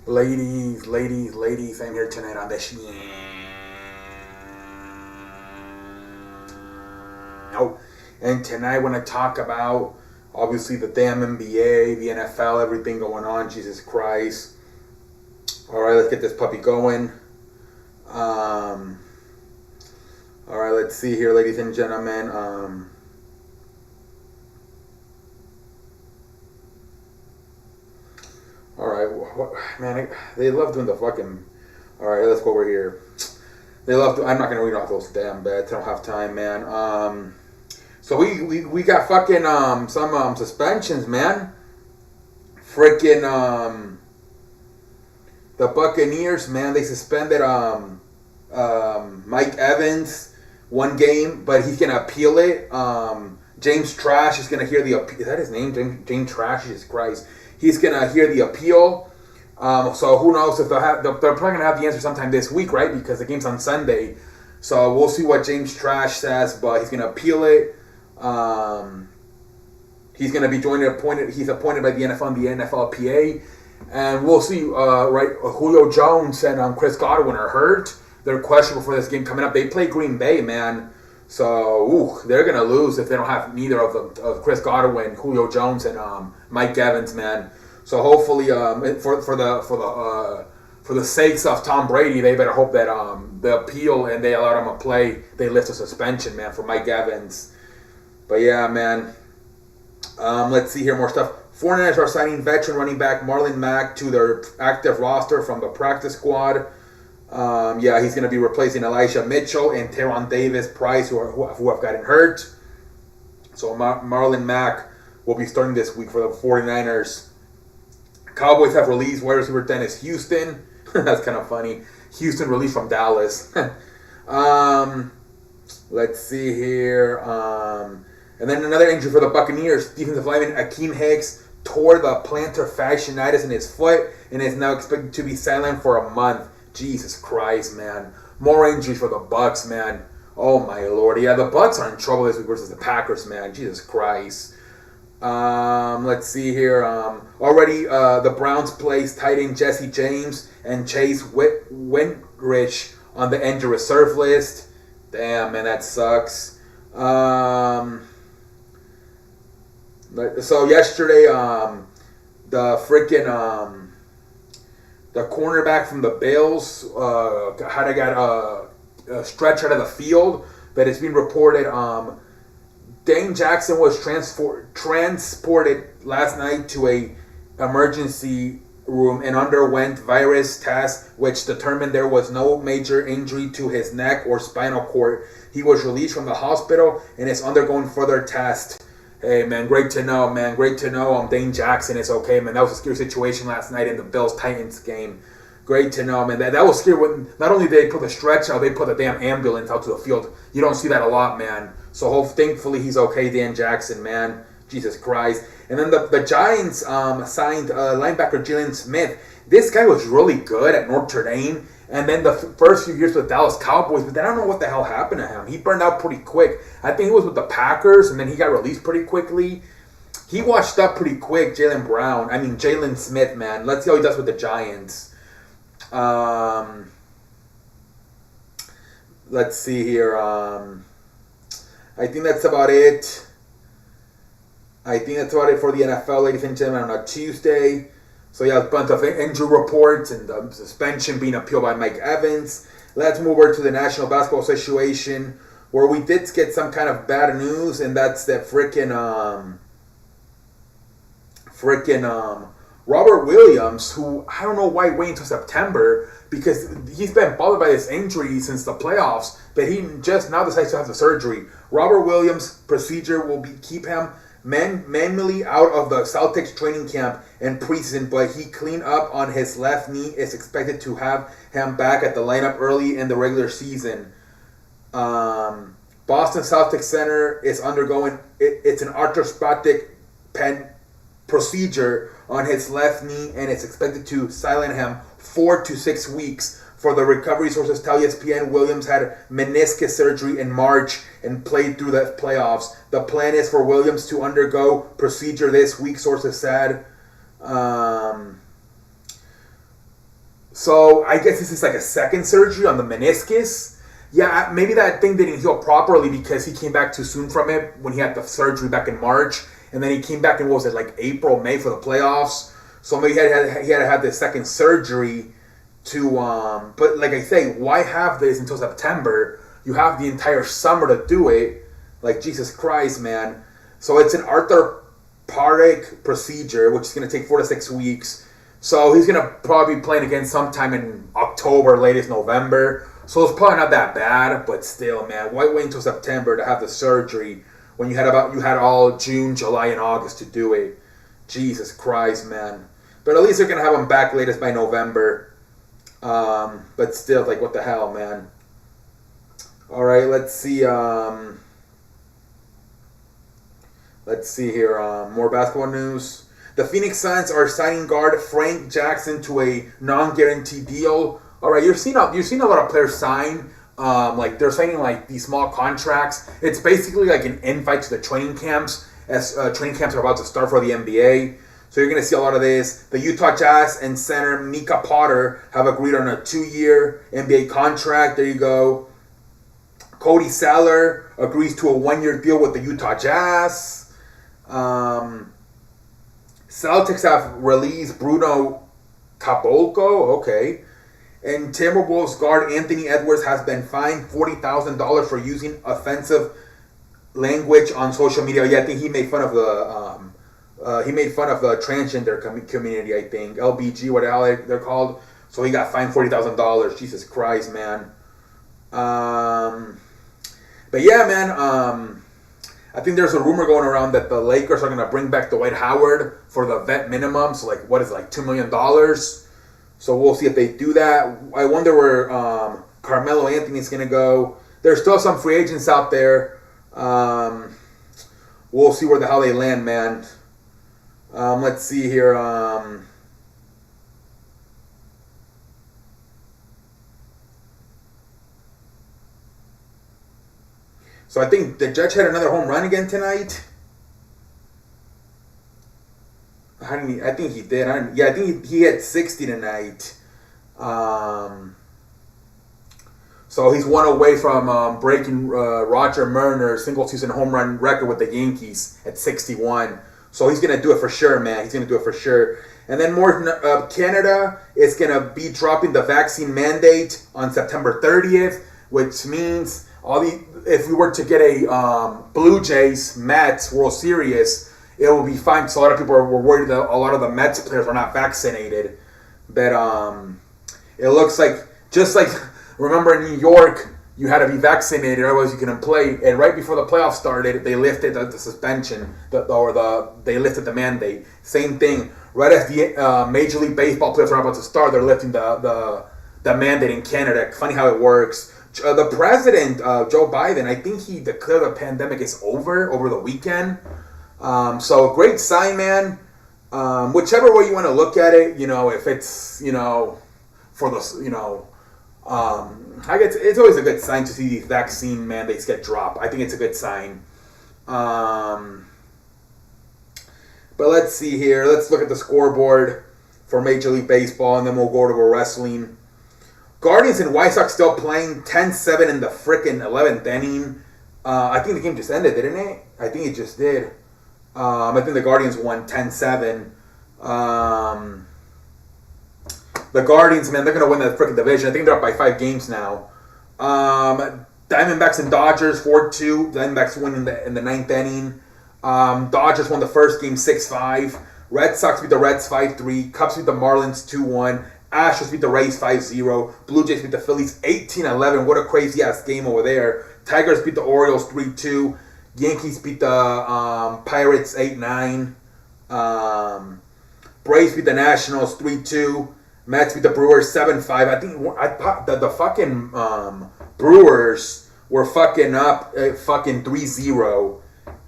Ladies, I'm here tonight on the show. And tonight I want to talk about, obviously, the damn NBA, the NFL, everything going on. Jesus Christ. Alright, let's get this puppy going. Alright, let's see here, ladies and gentlemen. Alright, man, they love doing the fucking... Alright, let's go over here. They love to... I'm not going to read off those damn bets. I don't have time, man. So we got fucking some suspensions, man. Freaking the Buccaneers, man, they suspended Mike Evans 1 game, but he's gonna appeal it. James Trash is gonna hear the appeal. Is that his name? James Trash? Jesus Christ. He's gonna hear the appeal. So who knows if they're probably gonna have the answer sometime this week, right? Because the game's on Sunday. So we'll see what James Trash says, but he's gonna appeal it. He's going to be appointed. He's appointed by the NFL and the NFLPA, and we'll see. Right, Julio Jones and Chris Godwin are hurt. They're questionable for this game coming up. They play Green Bay, man. So they're going to lose if they don't have neither of them, Chris Godwin, Julio Jones, and Mike Evans, man. So hopefully, for the sakes of Tom Brady, they better hope that the appeal and they allowed him to play. They lift the suspension, man, for Mike Evans. But yeah, man. Let's see here, more stuff. 49ers are signing veteran running back Marlon Mack to their active roster from the practice squad. Yeah, he's going to be replacing Elijah Mitchell and Teron Davis Price, who have gotten hurt. So Marlon Mack will be starting this week for the 49ers. Cowboys have released wide receiver Dennis Houston. That's kind of funny. Houston released from Dallas. Let's see here. And then another injury for the Buccaneers. Defensive lineman Akeem Hicks tore the plantar fasciitis in his foot and is now expected to be sidelined for a month. Jesus Christ, man. More injuries for the Bucs, man. Oh, my Lord. Yeah, the Bucs are in trouble this week versus the Packers, man. Jesus Christ. Let's see here. Already, the Browns placed tight end Jesse James and Chase Winovich on the injured reserve list. Damn, man, that sucks. So yesterday, the cornerback from the Bills had to get stretched out of the field, but it's been reported Dane Jackson was transported last night to a emergency room and underwent virus tests, which determined there was no major injury to his neck or spinal cord. He was released from the hospital and is undergoing further tests. Hey, man, great to know, man. Great to know Dane Jackson is okay, man. That was a scary situation last night in the Bills-Titans game. Great to know, man. That was scary. When not only did they put the stretch out, they put the damn ambulance out to the field. You don't see that a lot, man. So thankfully he's okay, Dane Jackson, man. Jesus Christ. And then the Giants signed linebacker Jalen Smith. This guy was really good at Notre Dame. And then the first few years with the Dallas Cowboys, but then I don't know what the hell happened to him. He burned out pretty quick. I think he was with the Packers, and then he got released pretty quickly. He washed up pretty quick, Jalen Smith, man. Let's see how he does with the Giants. Let's see here. I think that's about it. I think that's about it for the NFL, ladies and gentlemen, on a Tuesday. So yeah, a bunch of injury reports and the suspension being appealed by Mike Evans. Let's move over to the National Basketball Association, where we did get some kind of bad news, and that's that freaking Robert Williams, who I don't know why waiting until September, because he's been bothered by this injury since the playoffs, but he just now decides to have the surgery. Robert Williams' procedure will keep him manually out of the Celtics training camp and preseason, but he cleaned up on his left knee. Is expected to have him back at the lineup early in the regular season. Boston Celtics center is undergoing it's an arthroscopic procedure on his left knee, and it's expected to silence him 4 to 6 weeks. For the recovery, sources tell ESPN Williams had meniscus surgery in March and played through the playoffs. The plan is for Williams to undergo procedure this week, sources said. So I guess this is like a second surgery on the meniscus. Yeah, maybe that thing didn't heal properly because he came back too soon from it when he had the surgery back in March. And then he came back in, what was it, like April, May for the playoffs. So maybe he had to have this second surgery to, but like I say, why have this until September? You have the entire summer to do it. Like, Jesus Christ, man. So it's an arthropodic procedure, which is going to take 4 to 6 weeks. So he's going to probably be playing again sometime in October, latest November. So it's probably not that bad, but still, man, why wait until September to have the surgery when you had all June, July, and August to do it? Jesus Christ, man. But at least they're going to have him back latest by November. But still, like, what the hell, man. All right, let's see. Let's see here. More basketball news. The Phoenix Suns are signing guard Frank Jackson to a non-guaranteed deal. All right, you're seeing a lot of players sign. Like they're signing like these small contracts. It's basically like an invite to the training camps as training camps are about to start for the NBA. So you're going to see a lot of this. The Utah Jazz and center Mika Potter have agreed on a 2-year NBA contract. There you go. Cody Seller agrees to a 1-year deal with the Utah Jazz. Celtics have released Bruno Caboclo. Okay. And Timberwolves guard Anthony Edwards has been fined $40,000 for using offensive language on social media. Yeah, I think he made fun of the transgender community. I think LBG, whatever they're called. So he got fined $40,000. Jesus Christ, man. But yeah, man. I think there's a rumor going around that the Lakers are going to bring back Dwight Howard for the vet minimum. So like, what is it, like $2 million? So we'll see if they do that. I wonder where Carmelo Anthony's going to go. There's still some free agents out there. We'll see where the hell they land, man. Let's see here. So I think the Judge had another home run again tonight. I think he did. I think he had 60 tonight. So he's one away from breaking Roger Merner's single-season home run record with the Yankees at 61. So he's going to do it for sure, man. He's going to do it for sure. And then more, Canada is going to be dropping the vaccine mandate on September 30th, which means if we were to get a Blue Jays Mets World Series, it will be fine. So a lot of people were worried that a lot of the Mets players are not vaccinated. But it looks like, just like, remember in New York, you had to be vaccinated, otherwise you couldn't play. And right before the playoffs started, they lifted the suspension, they lifted the mandate. Same thing. Right as the Major League Baseball players are about to start, they're lifting the mandate in Canada. Funny how it works. The president, Joe Biden, I think he declared the pandemic is over the weekend. So great sign, man. Whichever way you want to look at it, if it's, for the, I guess it's always a good sign to see these vaccine mandates get dropped. I think it's a good sign. But let's see here. Let's look at the scoreboard for Major League Baseball, and then we'll go to wrestling. Guardians and White Sox still playing 10-7 in the frickin' 11th inning. I think the game just ended, didn't it? I think it just did. I think the Guardians won 10-7. The Guardians, man, they're going to win the frickin' division. I think they're up by 5 games now. Diamondbacks and Dodgers 4-2. Diamondbacks win in the 9th inning. Dodgers won the first game 6-5. Red Sox beat the Reds 5-3. Cubs beat the Marlins 2-1. Astros beat the Rays 5-0. Blue Jays beat the Phillies 18-11. What a crazy-ass game over there. Tigers beat the Orioles 3-2. Yankees beat the Pirates 8-9. Braves beat the Nationals 3-2. Mets beat the Brewers 7-5. I think the fucking Brewers were fucking up fucking 3-0.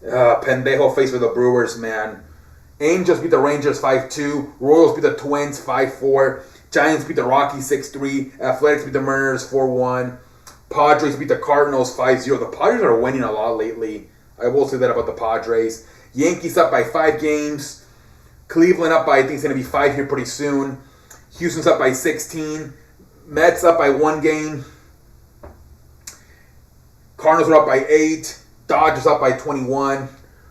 Pendejo face for the Brewers, man. Angels beat the Rangers 5-2. Royals beat the Twins 5-4. Giants beat the Rockies 6-3. Athletics beat the Mariners 4-1. Padres beat the Cardinals 5-0. The Padres are winning a lot lately. I will say that about the Padres. Yankees up by 5 games. Cleveland up by, I think it's going to be 5 here pretty soon. Houston's up by 16. Mets up by 1 game. Cardinals are up by 8. Dodgers up by 21.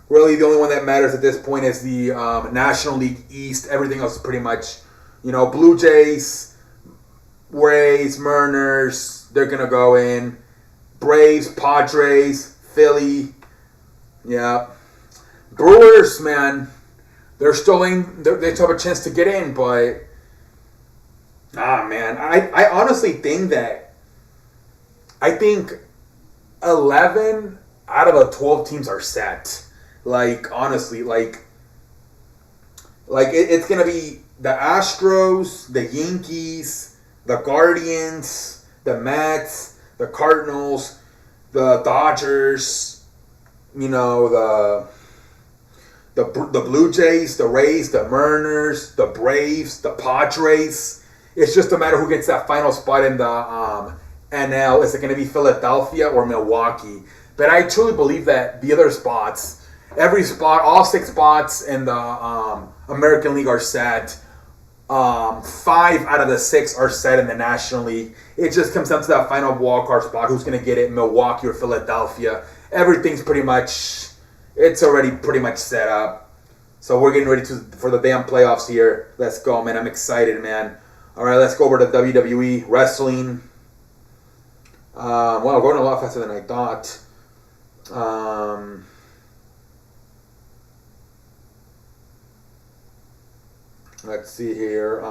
Really, the only one that matters at this point is the National League East. Everything else is pretty much, Blue Jays, Rays, Mariners, they're going to go in. Braves, Padres, Philly. Yeah. Brewers, man, they're still in. They still have a chance to get in, but man, I honestly think that 11 out of the 12 teams are set. Honestly, it's gonna be the Astros, the Yankees, the Guardians, the Mets, the Cardinals, the Dodgers, the Blue Jays, the Rays, the Mariners, the Braves, the Padres. It's just a matter who gets that final spot in the NL. Is it going to be Philadelphia or Milwaukee? But I truly believe that the other spots, every spot, all 6 spots in the American League are set. 5 out of the 6 are set in the National League. It just comes down to that final wildcard spot. Who's going to get it, Milwaukee or Philadelphia? Everything's pretty much... It's already pretty much set up. So we're getting ready for the damn playoffs here. Let's go, man. I'm excited, man. All right, let's go over to WWE Wrestling. Well, going a lot faster than I thought. Let's see here.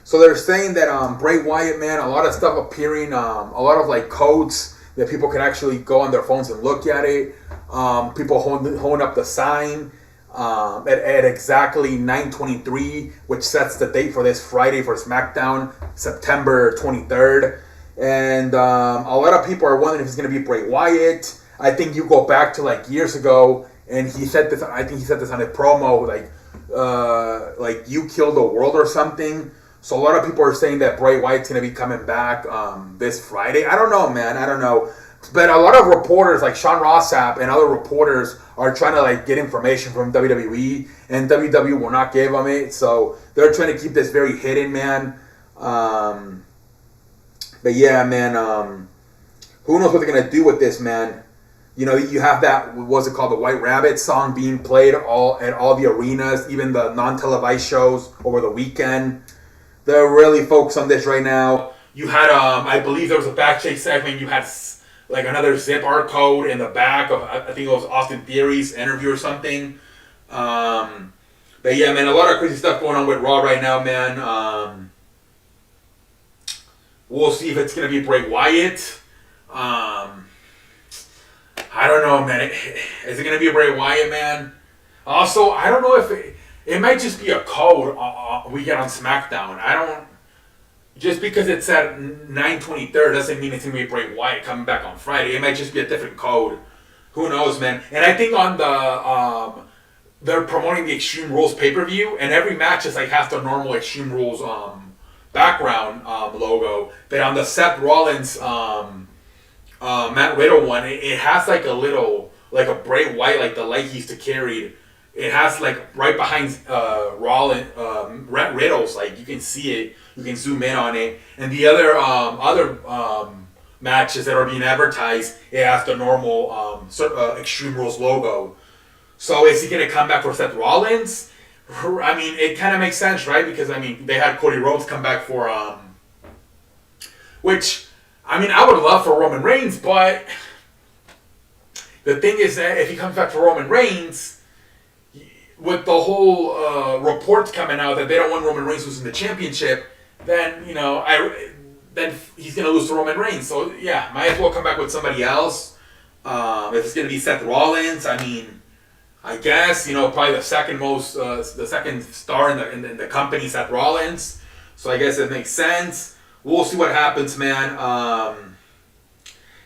So they're saying that Bray Wyatt, man, a lot of stuff appearing, a lot of codes that people can actually go on their phones and look at it. People holding up the sign at exactly 9:23, which sets the date for this Friday for SmackDown, September 23rd. And a lot of people are wondering if it's going to be Bray Wyatt. I think you go back to years ago, and he said this. I think he said this on a promo, "You killed the world" or something. So a lot of people are saying that Bray Wyatt's going to be coming back this Friday. I don't know, man. I don't know. But a lot of reporters like Sean Rossap and other reporters are trying to get information from WWE, and WWE will not give them it. So they're trying to keep this very hidden, man. But yeah, man. Who knows what they're going to do with this, man? You have that, what's it called, the White Rabbit song being played at all the arenas, even the non-televised shows over the weekend. They're really focused on this right now. You had, I believe there was a backstage segment. You had another zip code in the back of, I think it was Austin Theory's interview or something. But yeah, man, a lot of crazy stuff going on with Raw right now, man. We'll see if it's going to be Bray Wyatt. I don't know, man. Is it going to be Bray Wyatt, man? Also, I don't know if it might just be a code we get on SmackDown. Just because it's at 9:23 doesn't mean it's going to be Bray Wyatt coming back on Friday. It might just be a different code. Who knows, man? And I think on the they're promoting the Extreme Rules pay-per-view, and every match is half the normal Extreme Rules background logo. But on the Seth Rollins Matt Riddle one, it has a little, a Bray Wyatt, the light he used to carry. It has right behind Riddle's, you can see it, you can zoom in on it, and the other matches that are being advertised, it has the normal Extreme Rules logo. So is he gonna come back for Seth Rollins? I mean, it kind of makes sense, right? Because they had Cody Rhodes come back for which I would love for Roman Reigns, but the thing is that if he comes back for Roman Reigns, with the whole reports coming out that they don't want Roman Reigns losing the championship, then then he's gonna lose to Roman Reigns. So yeah, might as well come back with somebody else. If it's gonna be Seth Rollins, I guess probably the second star in the company, Seth Rollins. So I guess it makes sense. We'll see what happens, man.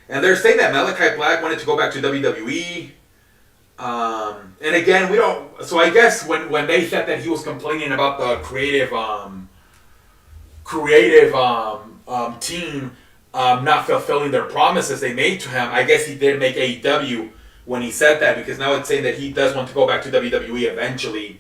And they're saying that Malachi Black wanted to go back to WWE. And again, we don't. So I guess when they said that he was complaining about the creative team, not fulfilling their promises they made to him. I guess he did make AEW when he said that, because now it's saying that he does want to go back to WWE eventually.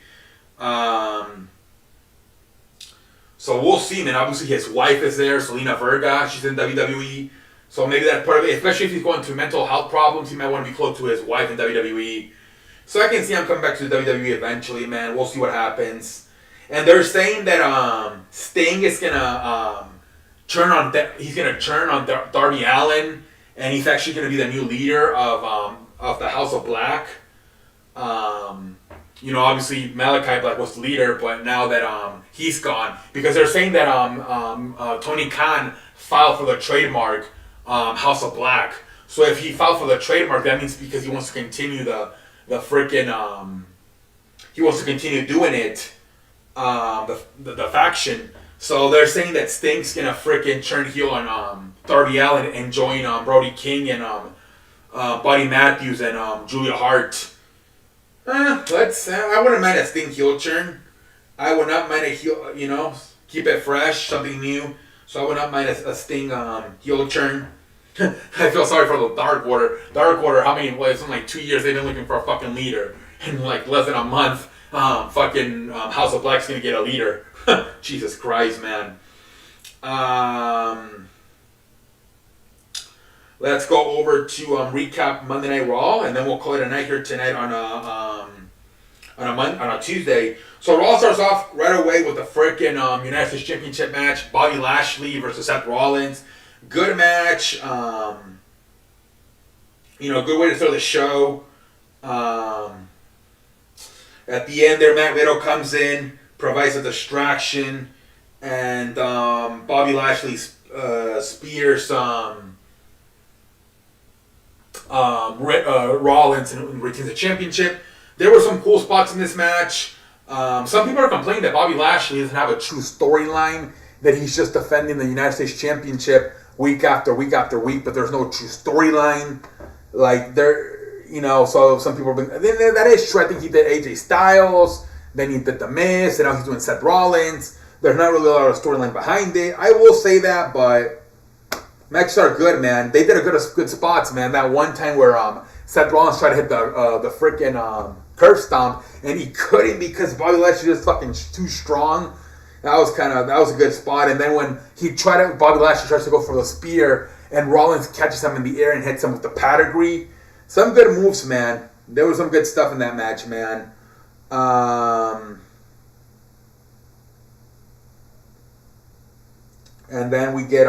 So we'll see, man. Obviously, his wife is there, Selena Verga. She's in WWE. So maybe that's part of it. Especially if he's going through mental health problems, he might want to be close to his wife in WWE. So I can see him coming back to the WWE eventually, man. We'll see what happens. And they're saying that Sting is gonna turn on Darby Allin, and he's actually gonna be the new leader of the House of Black. You know, obviously Malachi Black was the leader, but now that he's gone, because they're saying that Tony Khan filed for the trademark House of Black. So if he filed for the trademark, that means because he wants to continue the freaking he wants to continue doing it, the faction. So they're saying that Sting's gonna freaking turn heel on Darby Allin and join Brody King and Buddy Matthews and Julia Hart. I wouldn't mind a Sting heel turn. I would not mind a heel, you know, keep it fresh, something new. So I would not mind a Sting heel turn. I feel sorry for the Dark Order. Dark Order, how many? Well, it's been like 2 years they've been looking for a fucking leader. In like less than a month, House of Black's gonna get a leader. Jesus Christ, man. Let's go over to recap Monday Night Raw, and then we'll call it a night here tonight on a Tuesday. So Raw starts off right away with the freaking United States Championship match: Bobby Lashley versus Seth Rollins. Good match. You know, good way to start the show. At the end there, Matt Riddle comes in, provides a distraction, and Bobby Lashley spears Rollins and retains the championship. There were some cool spots in this match. Some people are complaining that Bobby Lashley doesn't have a true storyline, that he's just defending the United States Championship week after week after week, but there's no true storyline. Like, you know, so some people have been, that is true. I think he did AJ Styles, then he did The Miz, and now he's doing Seth Rollins. There's not really a lot of storyline behind it. I will say that, but matches are good, man. They did a good spots, man. That one time where Seth Rollins tried to hit the freaking curb stomp, and he couldn't because Bobby Lashley was fucking too strong. That was a good spot. And then when Bobby Lashley tries to go for the spear, and Rollins catches him in the air and hits him with the pedigree. Some good moves, man. There was some good stuff in that match, man. And then we get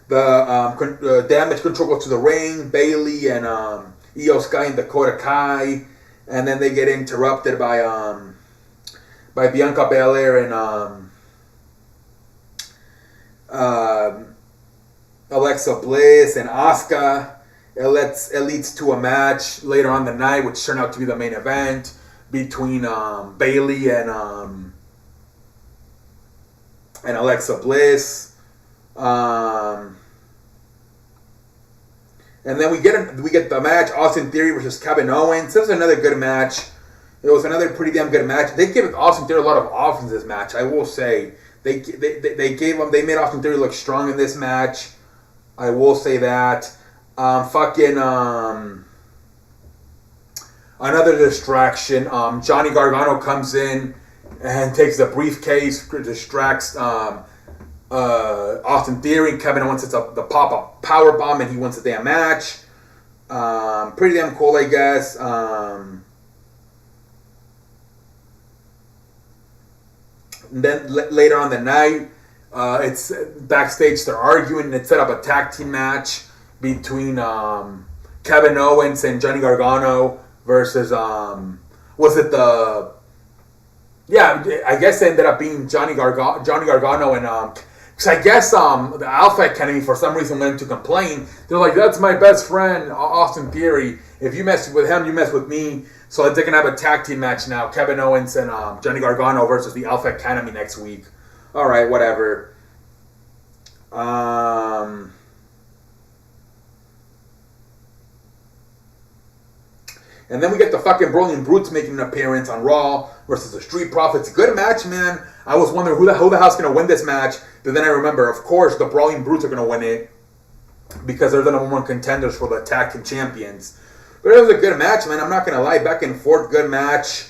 the Damage Control goes to the ring. Bayley and Io Sky and Dakota Kai, and then they get interrupted by Bianca Belair and Alexa Bliss and Asuka. It leads to a match later on the night, which turned out to be the main event between Bayley and Alexa Bliss. And then we get the match, Austin Theory versus Kevin Owens. This was another good match. It was another pretty damn good match. They gave Austin Theory a lot of offense in this match, I will say. They made Austin Theory look strong in this match. I will say that. Another distraction. Johnny Gargano comes in and takes the briefcase, distracts Austin Theory. Kevin Owens hits the pop-up power bomb, and he wins the damn match. Pretty damn cool, I guess. And then later on the night, it's backstage. They're arguing, and it set up a tag team match between Kevin Owens and Johnny Gargano versus I guess it ended up being Johnny Gargano and because I guess the Alpha Academy for some reason went to complain. They're like, that's my best friend Austin Theory. If you mess with him, you mess with me. So they're gonna have a tag team match now. Kevin Owens and Johnny Gargano versus the Alpha Academy next week. All right, whatever. And then we get the fucking Brawling Brutes making an appearance on Raw versus the Street Profits. Good match, man. I was wondering who the hell's going to win this match. But then I remember, of course, the Brawling Brutes are going to win it because they're the number one contenders for the tag team champions. But it was a good match, man. I'm not going to lie. Back and forth, good match.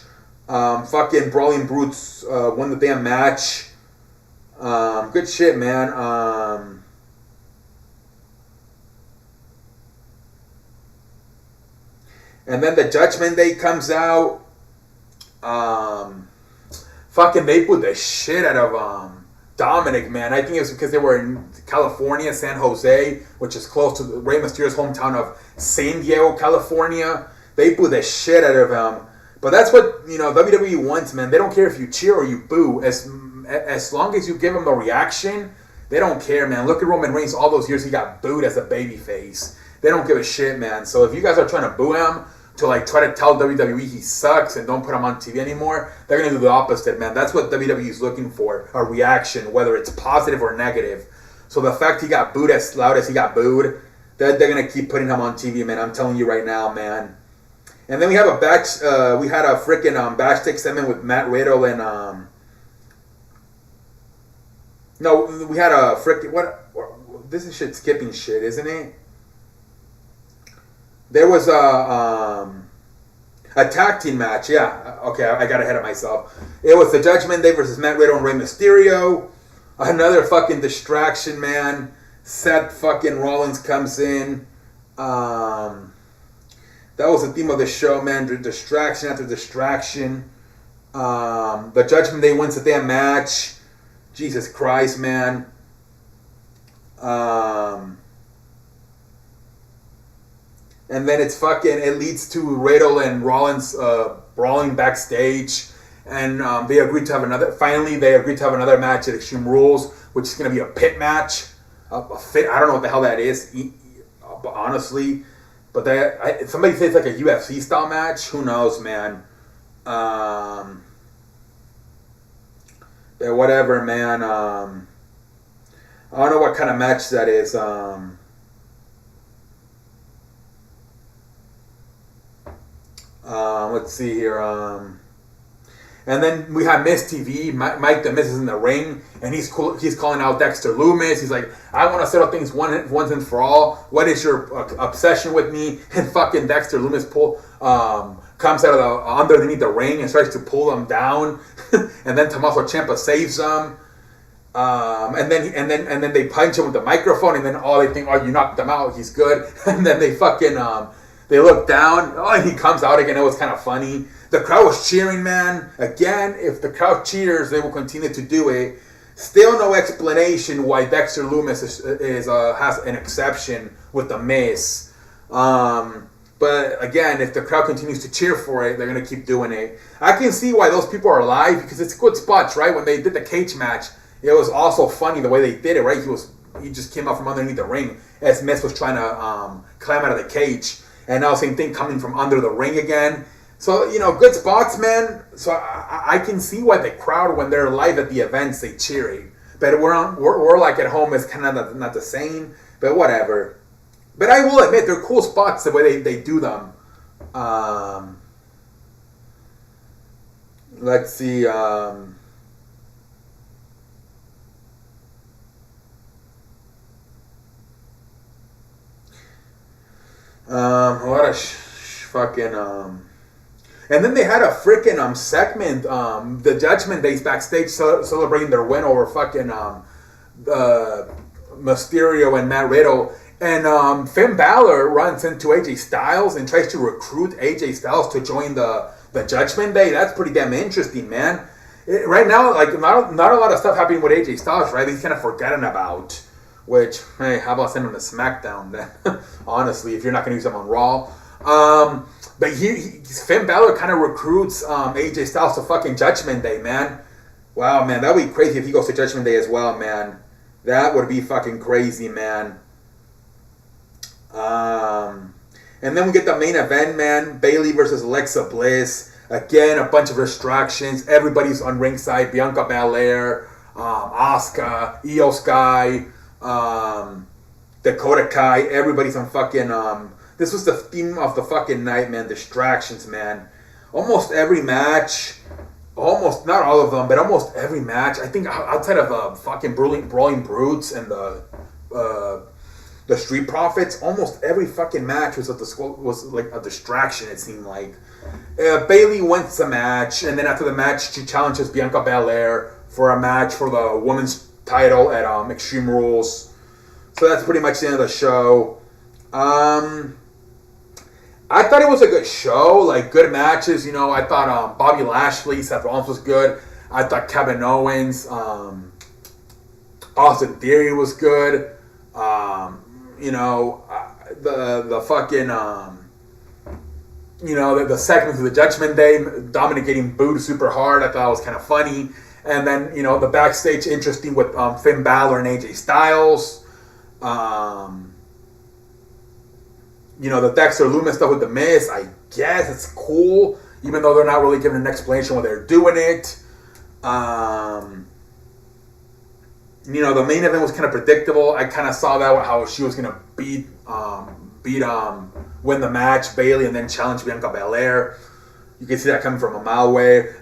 Fucking Brawling Brutes won the damn match. Good shit, man. And then the Judgment Day comes out. Fucking they put the shit out of Dominic, man. I think it was because they were in California, San Jose, which is close to Rey Mysterio's hometown of San Diego, California. They put the shit out of him. But that's what, WWE wants, man. They don't care if you cheer or you boo. As long as you give them a reaction, they don't care, man. Look at Roman Reigns. All those years he got booed as a babyface. They don't give a shit, man. So if you guys are trying to boo him to try to tell WWE he sucks and don't put him on TV anymore, they're going to do the opposite, man. That's what WWE is looking for, a reaction, whether it's positive or negative. So the fact he got booed as loud as he got booed, they're going to keep putting him on TV, man. I'm telling you right now, man. And then we have we had a freaking backstage segment with Matt Riddle and no, we had a freaking this is shit skipping shit, isn't it? There was a tag team match, yeah. Okay, I got ahead of myself. It was the Judgment Day versus Matt Riddle and Rey Mysterio. Another fucking distraction, man. Seth fucking Rollins comes in. That was the theme of the show, man. Distraction after distraction. The Judgment Day wins the damn match. Jesus Christ, man. And then it leads to Riddle and Rollins brawling backstage. And they agreed to have another match at Extreme Rules, which is going to be a pit match. I don't know what the hell that is, honestly. But somebody says it's like a UFC style match. Who knows, man? Yeah, whatever, man. I don't know what kind of match that is. Let's see here. And then we have Miz TV. Mike the Miz is in the ring, and he's calling out Dexter Lumis. He's like, I want to settle things once and for all. What is your obsession with me? And fucking Dexter Lumis comes out of underneath the ring and starts to pull him down. And then Tommaso Ciampa saves him. And then they punch him with the microphone, and then they think, oh, you knocked him out, he's good. And then they fucking they look down, and he comes out again. It was kind of funny. The crowd was cheering, man. Again, if the crowd cheers, they will continue to do it. Still no explanation why Dexter Lumis has an exception with the Miz. But again, if the crowd continues to cheer for it, they're going to keep doing it. I can see why those people are alive, because it's good spots, right? When they did the cage match, it was also funny the way they did it, right? He just came out from underneath the ring as Miz was trying to climb out of the cage. And now same thing coming from under the ring again. So, good spots, man. So I can see why the crowd, when they're live at the events, they cheering. But we're like at home, it's kind of not the same. But whatever. But I will admit, they're cool spots the way they do them. Let's see. A lot of fucking. And then they had a freaking segment, the Judgment Days backstage celebrating their win over fucking Mysterio and Matt Riddle. And Finn Balor runs into AJ Styles and tries to recruit AJ Styles to join the Judgment Day. That's pretty damn interesting, man. Right now, not a lot of stuff happening with AJ Styles, right? He's kind of forgotten about. Which, hey, how about sending him to SmackDown then? Honestly, if you're not going to use him on Raw. But Finn Balor kind of recruits AJ Styles to fucking Judgment Day, man. Wow, man, that would be crazy if he goes to Judgment Day as well, man. That would be fucking crazy, man. And then we get the main event, man. Bayley versus Alexa Bliss. Again, a bunch of distractions. Everybody's on ringside. Bianca Belair, Asuka, Io Sky, Dakota Kai. Everybody's on fucking this was the theme of the fucking night, man. Distractions, man. Almost every match, almost not all of them, but almost every match. I think outside of fucking brawling brutes and the Street Profits, almost every fucking match was like a distraction. It seemed like Bayley wins the match, and then after the match, she challenges Bianca Belair for a match for the women's title at Extreme Rules. So that's pretty much the end of the show. I thought it was a good show, like good matches. You know, I thought Bobby Lashley, Seth Rollins was good. I thought Kevin Owens, Austin Theory was good. You know, the fucking you know, the segments of the Judgment Day, Dominic getting booed super hard. I thought it was kind of funny. And then, you know, the backstage interesting with Finn Balor and AJ Styles. You know, the Dexter Lumis stuff with The Miz, I guess it's cool, even though they're not really giving an explanation why they're doing it. You know, the main event was kind of predictable. I kind of saw that, how she was going to win the match, Bayley, and then challenge Bianca Belair. You can see that coming from a mile away.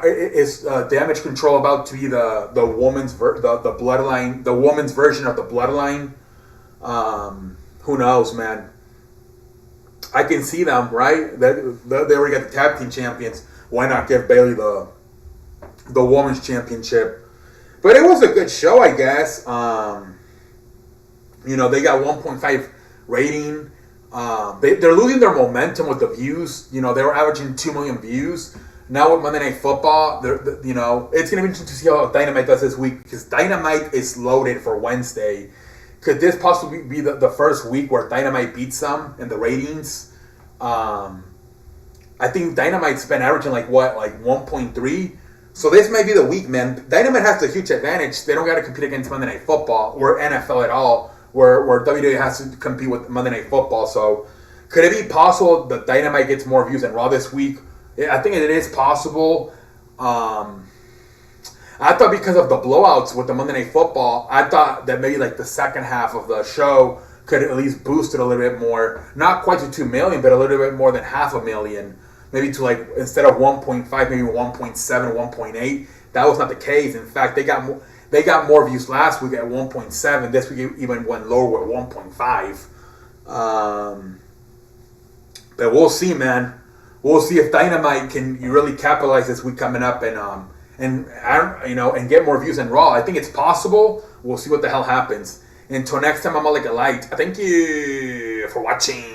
Is Damage Control about to be the woman's bloodline, the woman's version of the Bloodline? Who knows, man? I can see them, right? They already got the tag team champions. Why not give Bayley the women's championship? But it was a good show, I guess. You know, they got 1.5 rating. They're losing their momentum with the views. You know, they were averaging 2 million views. Now with Monday Night Football, you know, it's going to be interesting to see how Dynamite does this week, because Dynamite is loaded for Wednesday. Could this possibly be the first week where Dynamite beats them in the ratings? I think Dynamite's been averaging like 1.3. So this might be the week, man. Dynamite has a huge advantage. They don't got to compete against Monday Night Football or NFL at all, where WWE has to compete with Monday Night Football. So could it be possible that Dynamite gets more views than Raw this week? I think it is possible. I thought because of the blowouts with the Monday Night Football, I thought that maybe like the second half of the show could at least boost it a little bit more. Not quite to 2 million, but a little bit more than 500,000. Maybe to like, instead of 1.5, maybe 1.7, 1.8. That was not the case. In fact, they got more views last week at 1.7. This week even went lower at 1.5. But we'll see, man. We'll see if Dynamite can really capitalize this week coming up and get more views than Raw. I think it's possible. We'll see what the hell happens. Until next time, I'm Malachi. Thank you for watching.